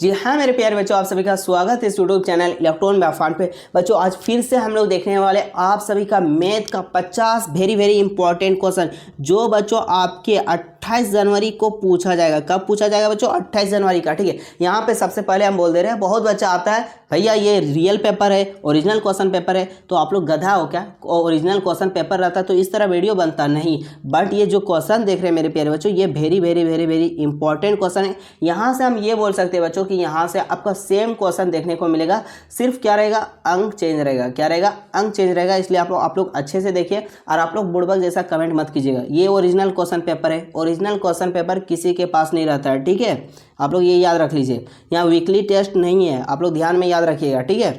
जी हाँ मेरे प्यारे बच्चों, आप सभी का स्वागत है इस यूट्यूब चैनल इलेक्ट्रॉन व्यापार पे। बच्चों आज फिर से हम लोग देखने वाले आप सभी का मैथ का 50 वेरी इंपॉर्टेंट क्वेश्चन, जो बच्चों आपके 28 जनवरी को पूछा जाएगा। कब पूछा जाएगा बच्चों? 28 जनवरी का। ठीक है, यहाँ पे सबसे पहले हम बोल दे रहे हैं, बहुत बच्चा आता है भैया ये रियल पेपर है, ओरिजिनल क्वेश्चन पेपर है, तो आप लोग गधा हो क्या? ओरिजिनल क्वेश्चन पेपर रहता तो इस तरह वीडियो बनता नहीं। बट ये जो क्वेश्चन देख रहे हैं मेरे प्यारे बच्चों, ये वेरी इंपॉर्टेंट क्वेश्चन है। यहाँ से हम ये बोल सकते हैं बच्चों कि यहाँ से आपका सेम क्वेश्चन देखने को मिलेगा, सिर्फ क्या रहेगा, अंक चेंज रहेगा। क्या रहेगा? अंक चेंज रहेगा। इसलिए आप लोग अच्छे से देखिए और आप लोग बुड़बक जैसा कमेंट मत कीजिएगा। ये ओरिजिनल क्वेश्चन पेपर है, ओरिजिनल क्वेश्चन पेपर किसी के पास नहीं रहता है। ठीक है, आप लोग ये याद रख लीजिए। यहाँ वीकली टेस्ट नहीं है, आप लोग ध्यान में याद रखिएगा। ठीक है,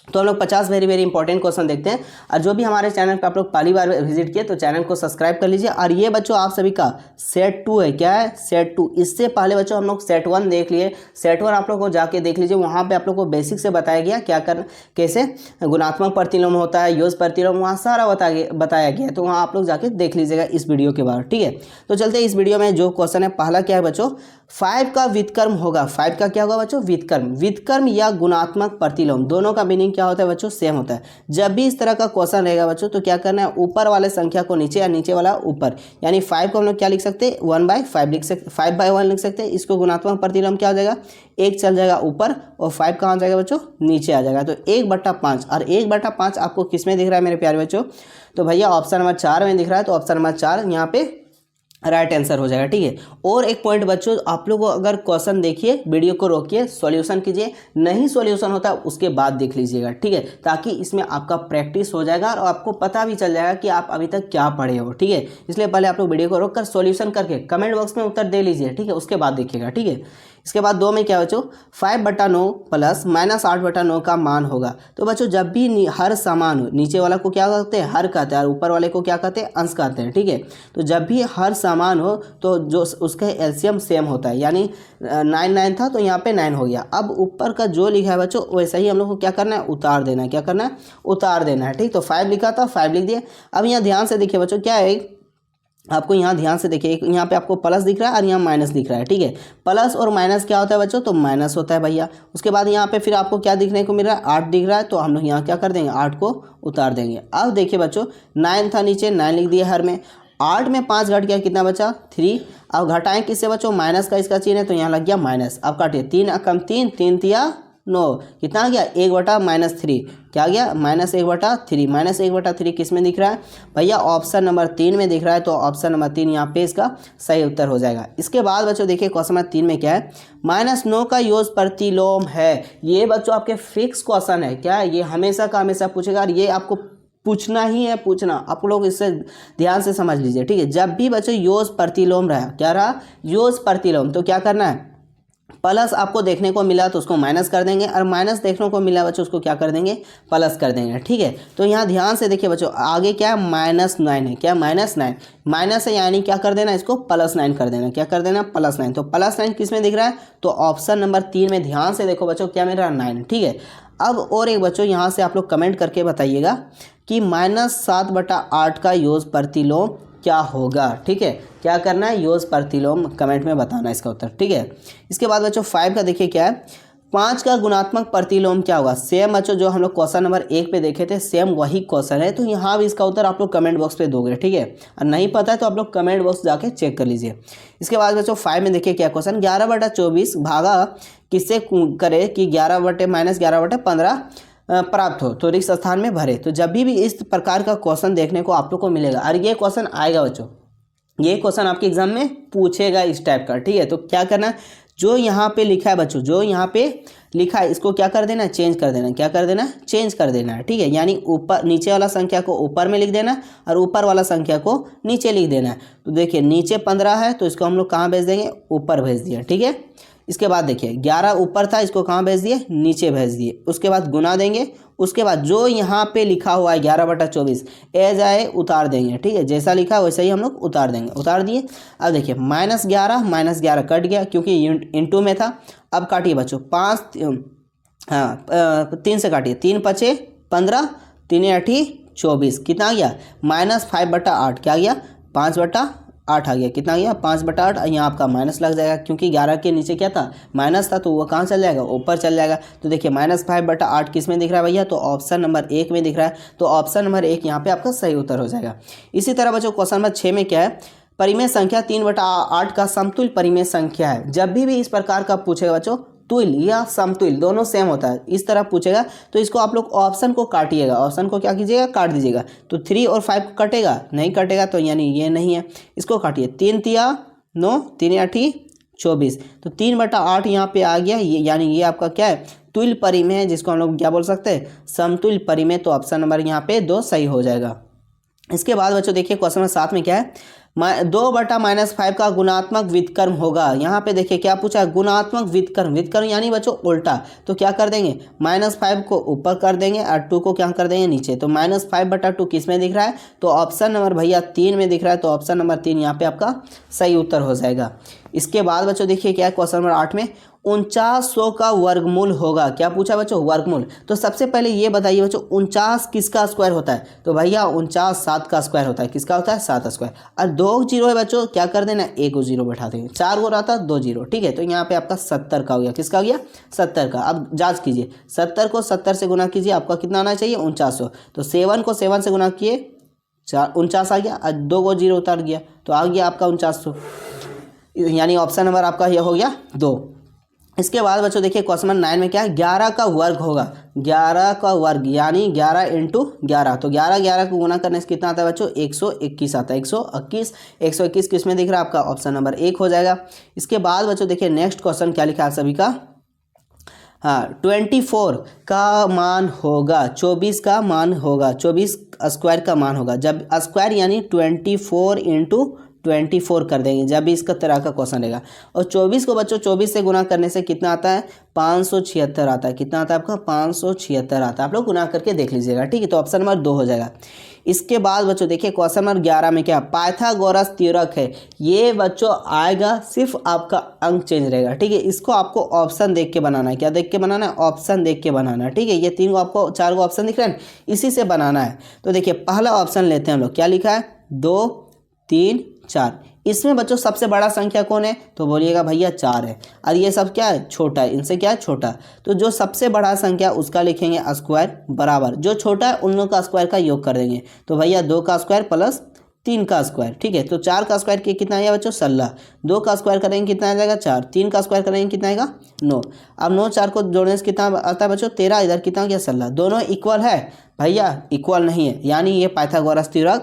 तो हम लोग 50 वेरी इंपॉर्टेंट क्वेश्चन देखते हैं। और जो भी हमारे चैनल पर आप लोग पहली बार विजिट किए तो चैनल को सब्सक्राइब कर लीजिए। और ये बच्चों आप सभी का सेट 2 है। क्या है? सेट 2। इससे पहले बच्चों हम लोग सेट 1 देख लिए। सेट 1 आप लोग को जाके देख लीजिए, वहाँ पे आप लोग को बेसिक से बताया गया क्या कर कैसे गुणात्मक प्रतिलोम होता है, योज प्रतिलोम, वहाँ सारा बताया गया है। तो वहाँ आप लोग जाके देख लीजिएगा इस वीडियो के बाद। ठीक है, तो चलते इस वीडियो में जो क्वेश्चन है, पहला क्या है बच्चों, 5 का व्युत्क्रम होगा। 5 का क्या होगा बच्चों? व्युत्क्रम या गुणात्मक प्रतिलोम, दोनों का मीनिंग क्या होता है बच्चों? सेम होता है। जब भी इस तरह का क्वेश्चन रहेगा बच्चों तो क्या करना है, ऊपर वाले संख्या को नीचे या नीचे वाला ऊपर, यानी 5 को हम लोग क्या लिख सकते हैं, 1/5 लिख सकते, 5/1 लिख सकते हैं। इसको गुणात्मक प्रतिलोम क्या हो जाएगा, 1 चल जाएगा ऊपर और 5 कहाँ जाएगा बच्चों? नीचे आ जाएगा। तो 1/5, और 1/5 आपको किस में दिख रहा है मेरे प्यारे बच्चों? तो भैया ऑप्शन नंबर 4 में दिख रहा है। तो ऑप्शन नंबर 4 यहाँ पे राइट आंसर हो जाएगा। ठीक है, और एक पॉइंट बच्चों, आप लोगों को अगर क्वेश्चन देखिए, वीडियो को रोकिए, सॉल्यूशन कीजिए, नहीं सॉल्यूशन होता उसके बाद देख लीजिएगा। ठीक है, ताकि इसमें आपका प्रैक्टिस हो जाएगा और आपको पता भी चल जाएगा कि आप अभी तक क्या पढ़े हो। ठीक है, इसलिए पहले आप लोग वीडियो को रोक कर सॉल्यूशन करके कमेंट बॉक्स में उत्तर दे लीजिए। ठीक है, उसके बाद देखिएगा। ठीक है, इसके बाद 2 में क्या बच्चों, 5/9 प्लस -8/9 का मान होगा। तो बच्चों जब भी हर समान हो, नीचे वाला को क्या कहते हैं, हर कहते हैं, और ऊपर वाले को क्या कहते हैं, अंश कहते हैं। ठीक है, तो जब भी हर समान हो तो जो उसका एलसीएम सेम होता है, यानी 9 था तो यहाँ पे 9 हो गया। अब ऊपर का जो लिखा है बच्चों वैसा ही हम लोग को क्या करना है, उतार देना है। क्या करना है? उतार देना है। ठीक, तो 5 लिखा था, 5 लिख दिए। अब यहाँ ध्यान से देखिए बच्चों, क्या है, आपको यहाँ ध्यान से देखिए, यहाँ पे आपको प्लस दिख रहा है और यहाँ माइनस दिख रहा है। ठीक है, प्लस और माइनस क्या होता है बच्चों? तो माइनस होता है भैया। उसके बाद यहाँ पे फिर आपको क्या दिखने को मिल रहा है, 8 दिख रहा है, तो हम लोग यहाँ क्या कर देंगे, 8 को उतार देंगे। अब देखिए बच्चों, 9 था नीचे, 9 लिख दिया हर में। 8 में 5 घट गया, कितना बचा? 3। अब घटाएं किससे बच्चों? माइनस का इसका चिन्ह है तो यहाँ लग गया माइनस। अब काटिए, 3 कम 3, 3 तिया 9, कितना आ गया? 1/-3। क्या आ गया? -1/3। -1/3 किस में दिख रहा है भैया? ऑप्शन नंबर 3 में दिख रहा है। तो ऑप्शन नंबर 3 यहाँ पे इसका सही उत्तर हो जाएगा। इसके बाद बच्चों देखिए क्वेश्चन नंबर 3 में क्या है, -9 का योग प्रतिलोम है। ये बच्चों आपके फिक्स क्वेश्चन है। क्या है ये? हमेशा का हमेशा पूछेगा और ये आपको पूछना ही है, पूछना। आप लोग इससे ध्यान से समझ लीजिए। ठीक है, जब भी बच्चों योग प्रतिलोम रहा, क्या रहा, योग प्रतिलोम, तो क्या करना है, प्लस आपको देखने को मिला तो उसको माइनस कर देंगे, और माइनस देखने को मिला बच्चों उसको क्या कर देंगे, प्लस कर देंगे। ठीक है, तो यहाँ ध्यान से देखिए बच्चों, आगे क्या है, -9 है। क्या? -9 माइनस है, यानी क्या कर देना, इसको +9 कर देना। क्या कर देना? +9। तो +9 किस में दिख रहा है? तो ऑप्शन नंबर 3 में ध्यान से देखो बच्चों, क्या मिल रहा है, 9। ठीक है, अब और एक बच्चों यहाँ से आप लोग कमेंट करके बताइएगा कि -7/8 का योग प्रतिलोम क्या होगा। ठीक है, क्या करना है, योग प्रतिलोम कमेंट में बताना इसका उत्तर। ठीक है, इसके बाद बच्चों 5 का देखिए क्या है, 5 का गुणात्मक प्रतिलोम क्या होगा। सेम बच्चों जो हम लोग क्वेश्चन नंबर 1 पे देखे थे, सेम वही क्वेश्चन है। तो यहाँ भी इसका उत्तर आप लोग कमेंट बॉक्स पे दोगे। ठीक है, और नहीं पता है तो आप लोग कमेंट बॉक्स जाके चेक कर लीजिए। इसके बाद बच्चों 5 में देखिए क्या क्वेश्चन, 11/24 भागा किससे करे कि 11/-11/15 प्राप्त हो तो रिक्त स्थान में भरे। तो जब भी इस प्रकार का क्वेश्चन देखने को आप लोग को मिलेगा, और ये क्वेश्चन आएगा बच्चों, ये क्वेश्चन आपके एग्जाम में पूछेगा इस टाइप का। ठीक है, तो क्या करना है, जो यहाँ पे लिखा है बच्चों, जो यहाँ पे लिखा है इसको क्या कर देना है, चेंज कर देना है। क्या कर देना है? चेंज कर देना है। ठीक है, यानी ऊपर नीचे वाला संख्या को ऊपर में लिख देना है और ऊपर वाला संख्या को नीचे लिख देना है। तो देखिए नीचे 15 है तो इसको हम लोग कहाँ भेज देंगे, ऊपर भेज दिया। ठीक है, इसके बाद देखिए 11 ऊपर था, इसको कहाँ भेज दिए, नीचे भेज दिए। उसके बाद गुना देंगे, उसके बाद जो यहाँ पे लिखा हुआ है 11/24 ए जाए उतार देंगे। ठीक है, जैसा लिखा है वैसा ही हम लोग उतार देंगे। उतार दिए, अब देखिए -11 कट गया क्योंकि इंटू में था। अब काटिए बच्चों, 3 से काटिए, 3 × 5 = 15, 3 × 8 = 24, कितना आ गया, -5/8। क्या आ गया, 5/8 8 आ गया, कितना आ गया 5/8। यहाँ आपका माइनस लग जाएगा क्योंकि 11 के नीचे क्या था, माइनस था, तो वो कहाँ चल जाएगा, ऊपर चल जाएगा। तो देखिए -5/8 किस में दिख रहा है भैया, तो ऑप्शन नंबर 1 में दिख रहा है। तो ऑप्शन नंबर 1 यहाँ पे आपका सही उत्तर हो जाएगा। इसी तरह बच्चों क्वेश्चन नंबर 6 में क्या है, परिमेय संख्या 3/8 का समतुल्य परिमेय संख्या है। जब भी इस प्रकार का पूछेगा बच्चों, तुल्य या समतुल्य दोनों सेम होता है, इस तरह पूछेगा तो इसको आप लोग ऑप्शन को काटिएगा, ऑप्शन को क्या कीजिएगा, काट दीजिएगा। तो 3 और 5 कटेगा, नहीं कटेगा, तो यानी ये नहीं है, इसको काटिए। 3 तिया 9, 3 8 24, तो 3/8 यहाँ पे आ गया, ये यानी ये आपका क्या है, तुल्य परिमेय है, जिसको हम लोग क्या बोल सकते हैं, समतुल्य परिमेय। तो ऑप्शन नंबर यहाँ पे 2 सही हो जाएगा। इसके बाद बच्चों देखिए क्वेश्चन नंबर 7 में क्या है, 2/-5 का गुणात्मक व्युत्क्रम होगा। यहाँ पे देखिए क्या पूछा है, गुणात्मक व्युत्क्रम, व्युत्क्रम यानी बच्चों उल्टा। तो क्या कर देंगे, -5 को ऊपर कर देंगे और 2 को क्या कर देंगे, नीचे। तो -5/2 किस में दिख रहा है, तो ऑप्शन नंबर भैया 3 में दिख रहा है। तो ऑप्शन नंबर 3 यहाँ पे आपका सही उत्तर हो जाएगा। इसके बाद बच्चों देखिए क्या है, क्वेश्चन नंबर 8 में 4900 का वर्गमूल होगा। क्या पूछा बच्चों, वर्गमूल। तो सबसे पहले ये बताइए बच्चों, 49 किसका स्क्वायर होता है, तो भैया 49 7 का स्क्वायर होता है। किसका होता है, 7 स्क्वायर। और 2 जीरो है बच्चों, क्या कर देना, 1 को जीरो बैठा देंगे, 4 को रहता है 2 जीरो, ठीक है। तो यहाँ पे आपका 70 का हो गया, किसका हो गया, 70 का। अब जांच कीजिए, 70 को 70 से गुना कीजिए, आपका कितना आना चाहिए, 4900। तो 7 को 7 से गुना किए, 49 आ गया, और 2 को जीरो उतार गया, तो आ गया आपका 4900, यानी ऑप्शन नंबर आपका यह हो गया 2। इसके बाद बच्चों देखिए क्वेश्चन नंबर 9 में क्या है, 11 का वर्ग होगा। 11 का वर्ग यानी 11 × 11, तो 11 को गुना करने से कितना आता है बच्चों, 121 आता है। 121 किस में दिख रहा है आपका, ऑप्शन नंबर 1 हो जाएगा। इसके बाद बच्चों देखिए नेक्स्ट क्वेश्चन क्या लिखा है सभी का, हाँ 24 का मान होगा, 24 का मान होगा, 24 स्क्वायर का मान होगा। जब स्क्वायर यानी 24 × 24 कर देंगे, जब भी इसका तरह का क्वेश्चन रहेगा। और 24 को बच्चों 24 से गुना करने से कितना आता है, 576 आता है। कितना आता है आपका, 576 आता है। आप लोग गुना करके देख लीजिएगा, ठीक है। तो ऑप्शन नंबर 2 हो जाएगा। इसके बाद बच्चों देखिए क्वेश्चन नंबर 11 में क्या, पाइथागोरस थ्योरम है। ये बच्चों आएगा, सिर्फ आपका अंक चेंज रहेगा, ठीक है। इसको आपको ऑप्शन देख के बनाना है। क्या देख के बनाना है, ऑप्शन देख के बनाना है, ठीक है। ये 3 को आपको 4 को ऑप्शन दिख रहा है, इसी से बनाना है। तो देखिए पहला ऑप्शन लेते हैं हम लोग, क्या लिखा है, 2 3 4। इसमें बच्चों सबसे बड़ा संख्या कौन है, तो बोलिएगा भैया 4 है, और ये सब क्या है, छोटा है, इनसे क्या है, छोटा। तो जो सबसे बड़ा संख्या उसका लिखेंगे स्क्वायर बराबर, जो छोटा है उन लोगों का स्क्वायर का योग कर देंगे। तो भैया 2 का स्क्वायर प्लस 3 का स्क्वायर, ठीक है। तो 4 का स्क्वायर के कितना आएगा बच्चों, 16। 2 का स्क्वायर करेंगे कितना आ जाएगा, 4। 3 का स्क्वायर करेंगे कितना आएगा, 9। अब 9 4 को जोड़ने से कितना आता है बच्चों, 13। इधर कितना गया, 16। दोनों इक्वल है भैया, इक्वल नहीं है, यानी ये पाइथागोरस थ्योरम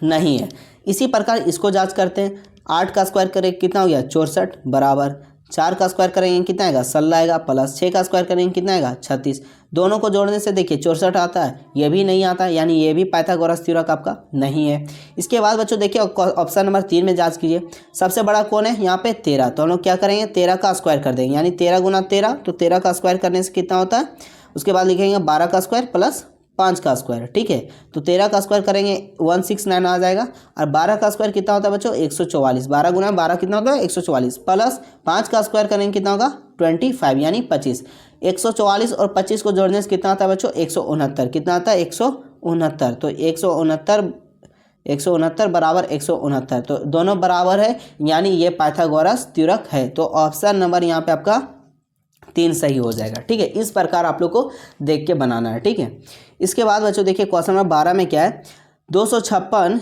नहीं है। इसी प्रकार इसको जांच करते हैं। 8 का स्क्वायर करेंगे कितना हो गया, 64 बराबर। 4 का स्क्वायर करेंगे कितना आएगा, 16 आएगा, प्लस 6 का स्क्वायर करेंगे कितना आएगा, 36। दोनों को जोड़ने से देखिए 64 आता है, ये भी नहीं आता, यानी ये भी पाइथागोरस थ्योरम आपका नहीं है। इसके बाद बच्चों देखिए ऑप्शन नंबर 3 में जांच कीजिए, सबसे बड़ा कौन है यहाँ पे, 13। तो हम लोग क्या करेंगे, 13 का स्क्वायर कर देंगे, यानी 13 × 13। तो 13 का स्क्वायर करने से कितना होता है, उसके बाद लिखेंगे 12 का स्क्वायर प्लस 5 का स्क्वायर, ठीक है। तो 13 का स्क्वायर करेंगे 169 आ जाएगा, और 12 का स्क्वायर कितना होता है बच्चों, 144। 12 × 12 कितना होता है, 144, प्लस 5 का स्क्वायर करेंगे कितना होगा, 25 यानी 25। 144 और 25 को जोड़ने से कितना आता है बच्चों, 169। कितना आता है, 169। तो 169 बराबर 169, तो दोनों बराबर है, यानी ये पाइथागोरस थ्योरम है। तो ऑप्शन नंबर यहाँ पे आपका 3 सही हो जाएगा, ठीक है। इस प्रकार आप लोग को देख के बनाना है, ठीक है। इसके बाद बच्चों देखिए क्वेश्चन नंबर 12 में क्या है, 256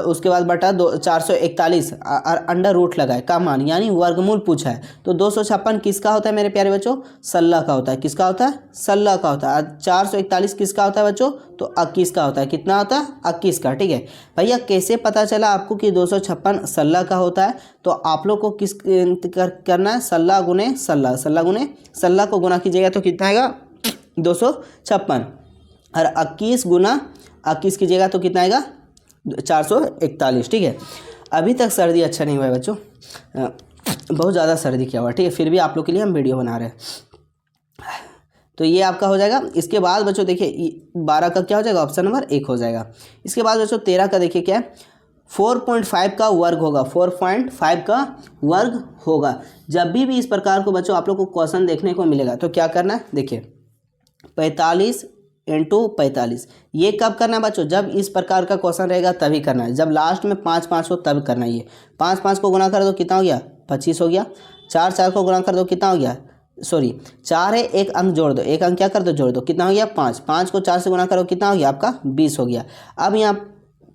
उसके बाद बटा 441 अंडर रूट लगाए का मान, यानी वर्गमूल पूछा है। तो 256 किसका होता है मेरे प्यारे बच्चों, 16 का होता है। किसका होता है, 16 का होता है। 441 किसका होता है बच्चों, तो 21 का होता है। कितना होता है, 21 का, ठीक है। भैया कैसे पता चला आपको कि 256 16 का होता है, तो आप लोग को किस करना है, 16 × 16, 16 × 16 को गुना कीजिएगा तो कितना आएगा, 256, और 21 × 21 कीजिएगा तो कितना आएगा, 441, ठीक है। अभी तक सर्दी अच्छा नहीं हुआ है बच्चों, बहुत ज़्यादा सर्दी किया हुआ, ठीक है। फिर भी आप लोग के लिए हम वीडियो बना रहे हैं, तो ये आपका हो जाएगा। इसके बाद बच्चों देखिए 12 का क्या हो जाएगा, ऑप्शन नंबर 1 हो जाएगा। इसके बाद बच्चों 13 का देखिए क्या है, 4.5 का वर्ग होगा। 4.5 का वर्ग होगा। जब भी इस प्रकार को बच्चों आप लोग को क्वेश्चन देखने को मिलेगा तो क्या करना है, देखिए 45 इंटू 45। ये कब करना है बच्चों? जब इस प्रकार का क्वेश्चन रहेगा तभी करना है, जब लास्ट में 5 5 हो तब करना है। ये 5 5 को गुना कर दो कितना हो गया? 25 हो गया। 4 4 को गुना कर दो कितना हो गया? सॉरी 4 है, एक अंक जोड़ दो, एक अंक क्या कर दो? जोड़ दो, कितना हो गया? 5। 5 को 4 से गुना करो कितना हो गया आपका? 20 हो गया। अब यहाँ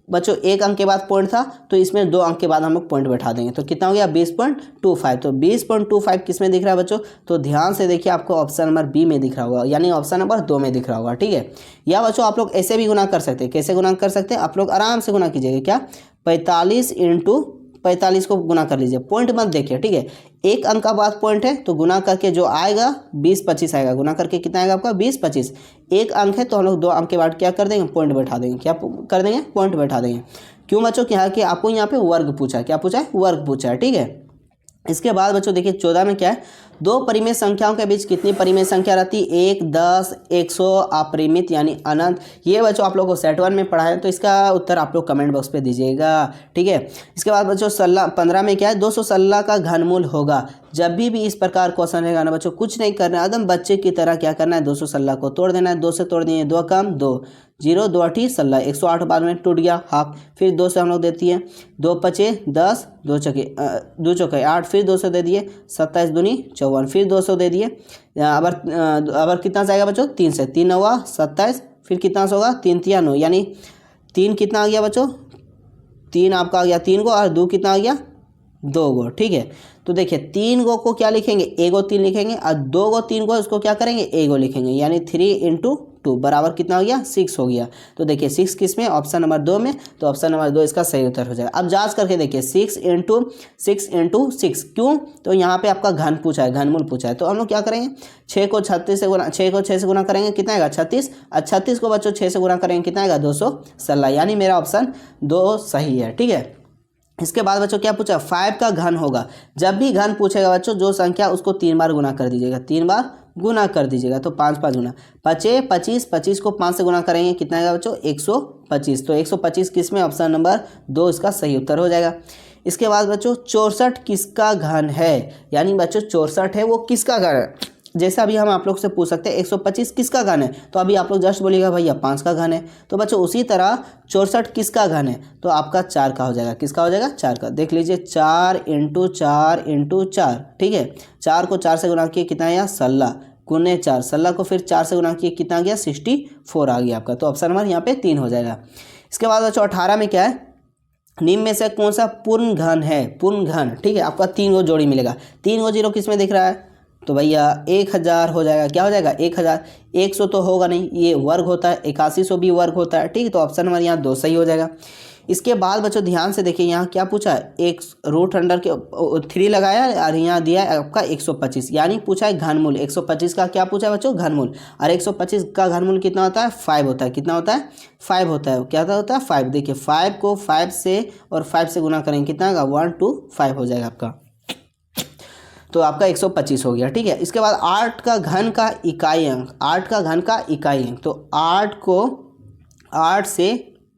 बच्चों एक अंक के बाद पॉइंट था तो इसमें 2 अंक के बाद हम लोग पॉइंट बैठा देंगे, तो कितना हो गया? 20.25। तो 20.25 किस में दिख रहा है बच्चों? तो ध्यान से देखिए, आपको ऑप्शन नंबर बी में दिख रहा होगा, यानी ऑप्शन नंबर 2 में दिख रहा होगा, ठीक है। या बच्चों आप लोग ऐसे भी गुना कर सकते हैं। कैसे गुना कर सकते हैं? आप लोग आराम से गुना कीजिएगा। क्या? 45 इंटू 45 को गुना कर लीजिए, पॉइंट मत देखिए, ठीक है। एक अंक का बाद पॉइंट है तो गुना करके जो आएगा 20 25 आएगा। गुना करके कितना आएगा आपका? 20 25। एक अंक है तो हम लोग 2 अंक के बाद क्या कर देंगे? पॉइंट बैठा देंगे। क्या कर देंगे? पॉइंट बैठा देंगे। क्यों बच्चों? क्या कि आपको यहाँ पे वर्ग पूछा है। क्या पूछा है? वर्ग पूछा है, ठीक है। इसके बाद बच्चों देखिए 14 में क्या है? दो परिमेय संख्याओं के बीच कितनी परिमेय संख्या रहती है? 1 10 100 अपरिमित यानी अनंत। ये बच्चों आप लोगों को सेट 1 में पढ़ा है, तो इसका उत्तर आप लोग कमेंट बॉक्स पे दीजिएगा, ठीक है। इसके बाद बच्चों 15 में क्या है? 216 का घनमूल होगा। जब भी इस प्रकार क्वेश्चन रहेगा ना बच्चों, कुछ नहीं करना है, एकदम बच्चे की तरह क्या करना है? 216 को तोड़ देना है। 2 से तोड़ दिए, 2 कम 2, 0 2 8 16, 108 बाद में टूट गया हाफ। फिर 2 से हम लोग देती हैं, 2 5 10, 2 चौके 8, फिर 2 से दे दिए, 27 दूनी 54, फिर 200 दे दिए। अब कितना जाएगा बच्चों? 3 से, 3 9 27, फिर कितना से होगा? 3 3 9, यानी 3 कितना आ गया बच्चों? 3 आपका आ गया 3 गो, और 2 कितना आ गया? 2 गो, ठीक है। तो देखिए 3 गो को क्या लिखेंगे? एगो 3 लिखेंगे, और 2 गो 3 गो उसको क्या करेंगे? एगो लिखेंगे, यानी 3 इंटू 2 बराबर कितना हो गया? 6 हो गया। तो देखिए 6 किस में? ऑप्शन नंबर 2 में। तो ऑप्शन नंबर 2 इसका सही उत्तर हो जाएगा। अब जांच करके देखिए 6 इंटू 6। क्यों? तो यहाँ पे आपका घन पूछा है, घनमूल पूछा है। तो हम लोग क्या करेंगे? 6 को 6 से गुना करेंगे, कितना आएगा? 36। और 36 को बच्चों 6 से गुना करेंगे, कितना आएगा? 216, यानी मेरा ऑप्शन 2 सही है, ठीक है। इसके बाद बच्चों क्या पूछा? 5 का घन होगा। जब भी घन पूछेगा बच्चों, जो संख्या उसको 3 बार गुना कर दीजिएगा, 3 बार गुना कर दीजिएगा। तो 5 5 गुना 25, 25 को 5 से गुना करेंगे, कितना आएगा बच्चों? 125। तो 125 किस में? ऑप्शन नंबर 2 इसका सही उत्तर हो जाएगा। इसके बाद बच्चों 64 किसका घन है? यानी बच्चों 64 है वो किसका घन है? जैसा अभी हम आप लोग से पूछ सकते हैं 125 किसका घन है, तो अभी आप लोग जस्ट बोलिएगा भैया 5 का घन है। तो बच्चों उसी तरह 64 किसका घन है? तो आपका 4 का हो जाएगा। किसका हो जाएगा? 4 का। देख लीजिए 4 इंटू 4 इंटू 4, ठीक है। 4 को 4 से गुना किए, कितना आया? 16 गुने 4, 16 को फिर 4 से गुना किए, कितना गया? 64 आ गया आपका। तो ऑप्शन नंबर यहाँ पे 3 हो जाएगा। इसके बाद बच्चों 18 में क्या है? निम्न में से कौन सा पूर्ण घन है? पूर्ण घन, ठीक है। आपका 3 गो जोड़ी मिलेगा। 3 गो जीरो किस में दिख रहा है? तो भैया 1000 हो जाएगा। क्या हो जाएगा? 1000। 100 तो होगा नहीं, ये वर्ग होता है। 8100 भी वर्ग होता है, ठीक है। तो ऑप्शन नंबर यहाँ 2 सही हो जाएगा। इसके बाद बच्चों ध्यान से देखिए, यहाँ क्या पूछा है? एक रूट अंडर के 3 लगाया और यहाँ दिया है आपका 125, यानी पूछा है घनमूल। 125 का क्या पूछा है बच्चों? घनमूल। और 125 का घनमूल कितना होता है? 5 होता है। कितना होता है? 5 होता है। क्या होता है? 5। देखिए 5 को 5 से और 5 से गुना करेंगे, कितना होगा? 125 हो जाएगा आपका। तो आपका 125 हो गया, ठीक है। इसके बाद 8 का घन का इकाई अंक, 8 का घन का इकाई अंक, तो 8 को 8 से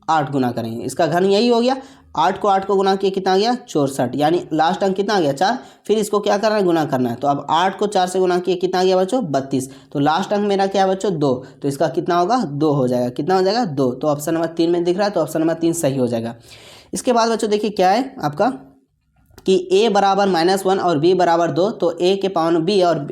8 गुना करेंगे, इसका घन यही हो गया। 8 को 8 को गुना किया, कितना आ गया? 64, यानी लास्ट अंक कितना आ गया? 4। फिर इसको क्या करना है? गुना करना है। तो अब 8 को 4 से गुना किया, कितना आ गया बच्चों? 32। तो लास्ट अंक मेरा क्या है बच्चों? 2। तो इसका कितना होगा? 2 हो जाएगा। कितना हो जाएगा? 2। तो ऑप्शन नंबर 3 में दिख रहा है, तो ऑप्शन नंबर 3 सही हो जाएगा। इसके बाद बच्चों देखिए क्या है आपका कि a बराबर -1 और b बराबर 2, तो a के पावर में b और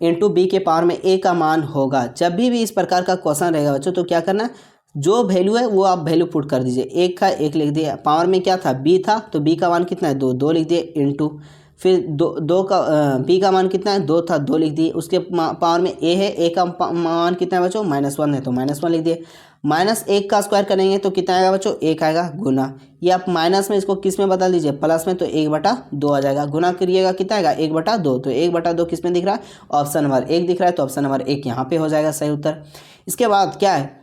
इंटू b के पावर में a का मान होगा। जब भी इस प्रकार का क्वेश्चन रहेगा बच्चों, तो क्या करना है? जो वैल्यू है वो आप वैल्यू पुट कर दीजिए। 1 का 1 लिख दिया, पावर में क्या था? b था, तो b का मान कितना है? 2, 2 लिख दिए इंटू, फिर 2 का b का मान कितना है? 2 था, 2 लिख दिए। उसके पावर में a है, a का मान कितना है बच्चों? -1 है, तो -1 लिख दिए। -1 का स्क्वायर करेंगे तो कितना आएगा बच्चों? 1 आएगा। गुना, ये आप माइनस में इसको किस में बदल दीजिए? प्लस में, तो 1/2 आ जाएगा। गुना करिएगा, कितना आएगा? 1/2। तो 1/2 किस में दिख रहा है? ऑप्शन नंबर 1 दिख रहा है, तो ऑप्शन नंबर 1 यहाँ पे हो जाएगा सही उत्तर। इसके बाद क्या है?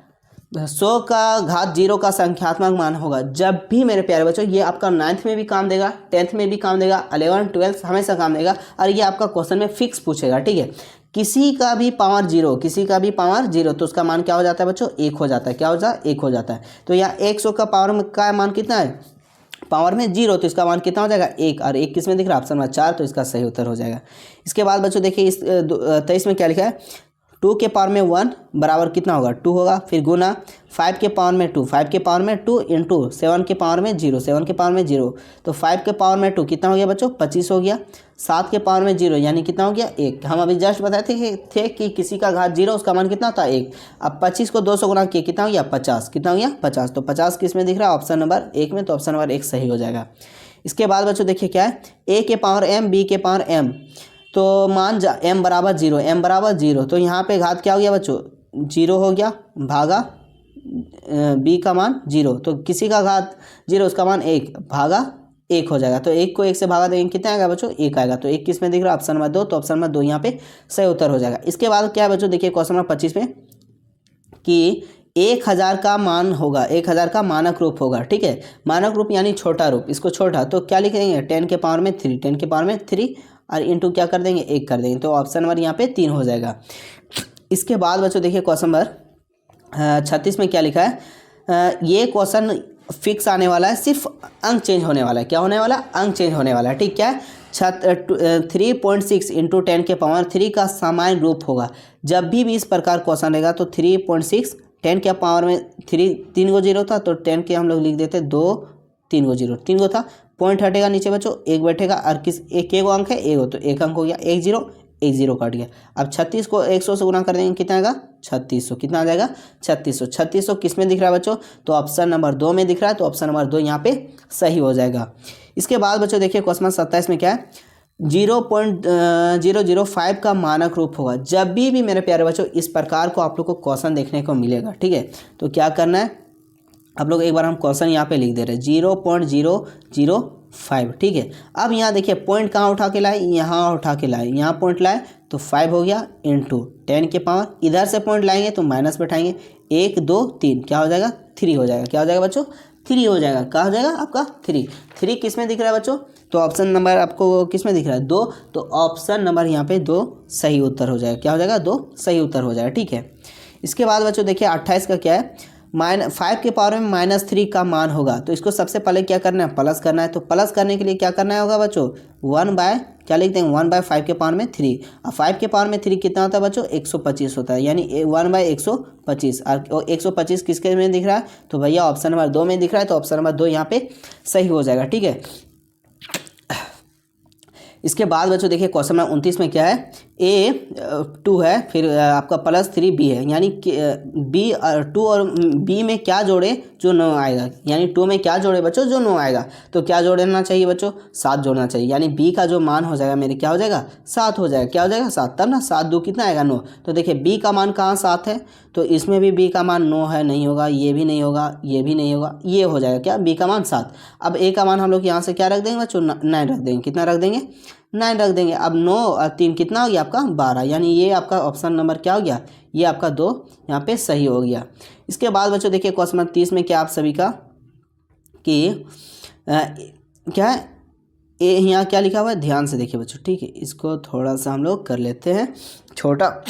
100 का घात 0 का संख्यात्मक मान होगा। जब भी मेरे प्यारे बच्चों, ये आपका 9th में भी काम देगा, 10th में भी काम देगा, 11th 12th हमेशा काम देगा, और ये आपका क्वेश्चन में फिक्स पूछेगा, ठीक है। किसी का भी पावर 0, किसी का भी पावर 0, तो उसका मान क्या हो जाता है बच्चों? 1 हो जाता है। क्या हो जाता है? 1 हो जाता है। तो यहाँ 100 का पावर में का मान कितना है? पावर में 0, तो इसका मान कितना हो जाएगा? 1। और 1 किस में दिख रहा है? ऑप्शन नंबर 4, तो इसका सही उत्तर हो जाएगा। इसके बाद बच्चों देखिए इस 23 में क्या लिखा है? 2 के पावर में 1 बराबर कितना होगा 2 होगा, फिर गुना 5 के पावर में 2, 5 के पावर में 2 इंटू 7 के पावर में 0, 7 के पावर में 0, तो 5 के पावर में 2 कितना हो गया बच्चों 25 हो गया, 7 के पावर में 0 यानी कितना हो गया 1। हम अभी जस्ट बताए थे कि किसी का घात 0 उसका मान कितना होता है 1। अब 25 को 2 से गुना किया कितना हो गया 50, कितना हो गया 50, तो 50 किस में दिख रहा है ऑप्शन नंबर 1 में, तो ऑप्शन नंबर 1 सही हो जाएगा। इसके बाद बच्चों देखिए क्या है, a के पावर m b के पावर m, तो मान जा m बराबर 0, m बराबर 0, तो यहाँ पे घात क्या हो गया बच्चों 0 हो गया, भागा b का मान 0, तो किसी का घात 0 उसका मान 1 भागा 1 हो जाएगा, तो 1 को 1 से भागा देंगे कितना आएगा बच्चों 1 आएगा, तो 1 किस में दिख रहा है ऑप्शन नंबर 2, तो ऑप्शन नंबर 2 यहाँ पे सही उत्तर हो जाएगा। इसके बाद क्या है बच्चों देखिए क्वेश्चन नंबर 25 में कि 1000 का मान होगा, 1000 का मानक रूप होगा, ठीक है, मानक रूप यानी छोटा रूप, इसको छोटा, तो क्या लिखेंगे 10 के पावर में 3, 10 के पावर में 3 और इंटू क्या कर देंगे 1 कर देंगे, तो ऑप्शन नंबर यहाँ पे 3 हो जाएगा। इसके बाद बच्चों देखिए क्वेश्चन नंबर 36 में क्या लिखा है, ये क्वेश्चन फिक्स आने वाला है, सिर्फ अंक चेंज होने वाला है, क्या होने वाला अंक चेंज होने वाला है, ठीक, क्या है 3.6 इंटू 10 के पावर 3 का सामान्य रूप होगा। जब भी इस प्रकार क्वेश्चन रहेगा तो 3.6 10 के पावर में 3 को 0 था, तो 10 के हम लोग लिख देते 2 3 को 0, 3 को था, पॉइंट हटेगा नीचे बच्चों 1 बैठेगा, और किस एक अंक है 1 हो, तो 1 अंक हो गया, 1 0 1 0 कट गया। अब 36 को 100 से गुना कर देंगे कितना आएगा 3600, कितना आ जाएगा 3600, 3600 किस में दिख रहा है बच्चों, तो ऑप्शन नंबर 2 में दिख रहा है, तो ऑप्शन नंबर 2 यहाँ पे सही हो जाएगा। इसके बाद बच्चों देखिए क्वेश्चन 27 में क्या है, 0.005 का मानक रूप होगा। जब भी मेरे प्यारे बच्चों इस प्रकार को आप लोग को क्वेश्चन देखने को मिलेगा, ठीक है, तो क्या करना है आप लोग, एक बार हम क्वेश्चन यहाँ पे लिख दे रहे हैं 0.005, ठीक है। अब यहाँ देखिए पॉइंट कहाँ उठा के लाए, यहाँ उठा के लाए, यहाँ पॉइंट लाए तो 5 हो गया, इंटू 10 के पावर, इधर से पॉइंट लाएंगे तो माइनस बैठाएंगे, 1 2 3 क्या हो जाएगा 3 हो जाएगा, क्या हो जाएगा बच्चों 3 हो जाएगा, क्या हो जाएगा आपका 3 किस में दिख रहा है बच्चों, तो ऑप्शन नंबर आपको किस में दिख रहा है 2, तो ऑप्शन नंबर यहाँ पे 2 सही उत्तर हो जाएगा, क्या हो जाएगा 2 सही उत्तर हो जाएगा, ठीक है। इसके बाद बच्चों देखिए 28 का क्या है, -5 के पावर में -3 का मान होगा, तो इसको सबसे पहले क्या करना है प्लस करना है, तो प्लस करने के लिए क्या करना होगा बच्चों 1 क्या लिखते हैं 1/5 के पावर में 3, और 5 के पावर में 3 कितना होता है बच्चों 125 होता है, यानी 1/125, और 125 किसके में दिख रहा है, तो भैया ऑप्शन नंबर 2 में दिख रहा है, तो ऑप्शन नंबर 2 यहाँ पे सही हो जाएगा, ठीक है। इसके बाद बच्चों देखिए क्वेश्चन नंबर 29 में क्या है, A2 है, फिर आपका +3B है, यानी B 2 और B में क्या जोड़े जो 9 आएगा, यानी 2 में क्या जोड़े बच्चों जो 9 आएगा, तो क्या जोड़ना चाहिए बच्चों 7 जोड़ना चाहिए, यानी B का जो मान हो जाएगा मेरे क्या हो जाएगा 7 हो जाएगा, क्या हो जाएगा 7, तब ना 7 2 कितना आएगा 9, तो देखिए B का मान कहाँ 7 है, तो इसमें भी B का मान 9 है, नहीं होगा, ये भी नहीं होगा, ये भी नहीं होगा, ये हो जाएगा क्या B का मान 7। अब A का मान हम लोग यहाँ से क्या रख देंगे बच्चों 9 रख देंगे, कितना रख देंगे 9 रख देंगे। अब 9 और 3 कितना हो गया आपका 12, यानी ये आपका ऑप्शन नंबर क्या हो गया, ये आपका 2 यहाँ पे सही हो गया। इसके बाद बच्चों देखिए क्वेश्चन नंबर 30 में क्या आप सभी का कि क्या है यहाँ क्या लिखा हुआ है, ध्यान से देखिए बच्चों, ठीक है, इसको थोड़ा सा हम लोग कर लेते हैं छोटा,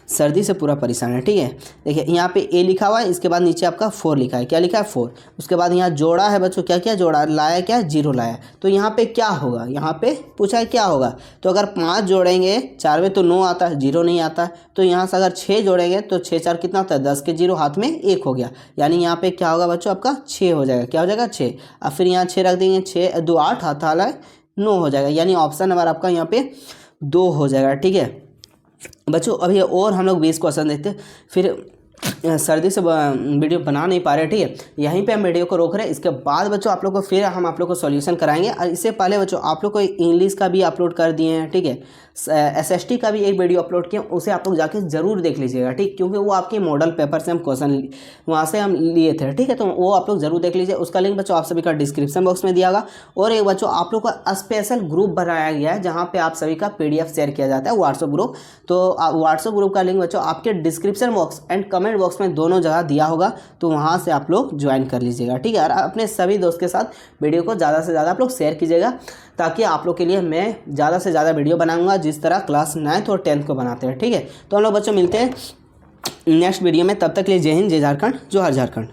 सर्दी से पूरा परेशान है, ठीक है। देखिए यहाँ पे A लिखा हुआ है, इसके बाद नीचे आपका 4 लिखा है, क्या लिखा है 4, उसके बाद यहाँ जोड़ा है बच्चों, क्या क्या जोड़ा लाया, क्या 0 लाया, तो यहाँ पे क्या होगा, यहाँ पे पूछा है क्या होगा, तो अगर 5 जोड़ेंगे 4 में तो 9 आता है, 0 नहीं आता है, तो यहाँ से अगर 6 जोड़ेंगे तो 6 4 कितना होता है 10 के 0 हाथ में 1 हो गया, यानी यहाँ पे क्या होगा बच्चों आपका 6 हो जाएगा, क्या हो जाएगा 6, अब फिर यहाँ 6 रख देंगे, 6 2 8 हाथ वाला 9 हो जाएगा, यानी ऑप्शन नंबर आपका यहाँ पे 2 हो जाएगा, ठीक है बच्चों। अभी और हम लोग 20 क्वेश्चन देखते हैं, फिर सर्दी से वीडियो बना नहीं पा रहे, ठीक है, यहीं पे हम वीडियो को रोक रहे हैं। इसके बाद बच्चों आप लोग को फिर हम आप लोग को सॉल्यूशन कराएंगे, और इससे पहले बच्चों आप लोग को इंग्लिश का भी अपलोड कर दिए हैं, ठीक है, SST का भी एक वीडियो अपलोड किया, उसे आप लोग जाके ज़रूर देख लीजिएगा, ठीक, क्योंकि वो आपके मॉडल पेपर से हम क्वेश्चन वहाँ से हम लिए थे, ठीक है, तो वो आप लोग ज़रूर देख लीजिए, उसका लिंक बच्चों आप सभी का डिस्क्रिप्शन बॉक्स में दिया होगा। और एक बच्चों आप लोग का स्पेशल ग्रुप बनाया गया है जहाँ पे आप सभी का PDF शेयर किया जाता है, व्हाट्सएप ग्रुप, तो व्हाट्सएप ग्रुप का लिंक बच्चों आपके description box and comment box में दोनों जगह दिया होगा, तो वहाँ से आप लोग ज्वाइन कर लीजिएगा, ठीक है, और अपने सभी दोस्त के साथ वीडियो को ज़्यादा से ज़्यादा आप लोग शेयर कीजिएगा, ताकि आप लोग के लिए मैं ज़्यादा से ज़्यादा वीडियो बनाऊंगा जिस तरह क्लास 9th और 10th को बनाते हैं, ठीक है। तो हम लोग बच्चों मिलते हैं नेक्स्ट वीडियो में, तब तक के लिए जय हिंद, जय झारखंड, जोहार झारखंड।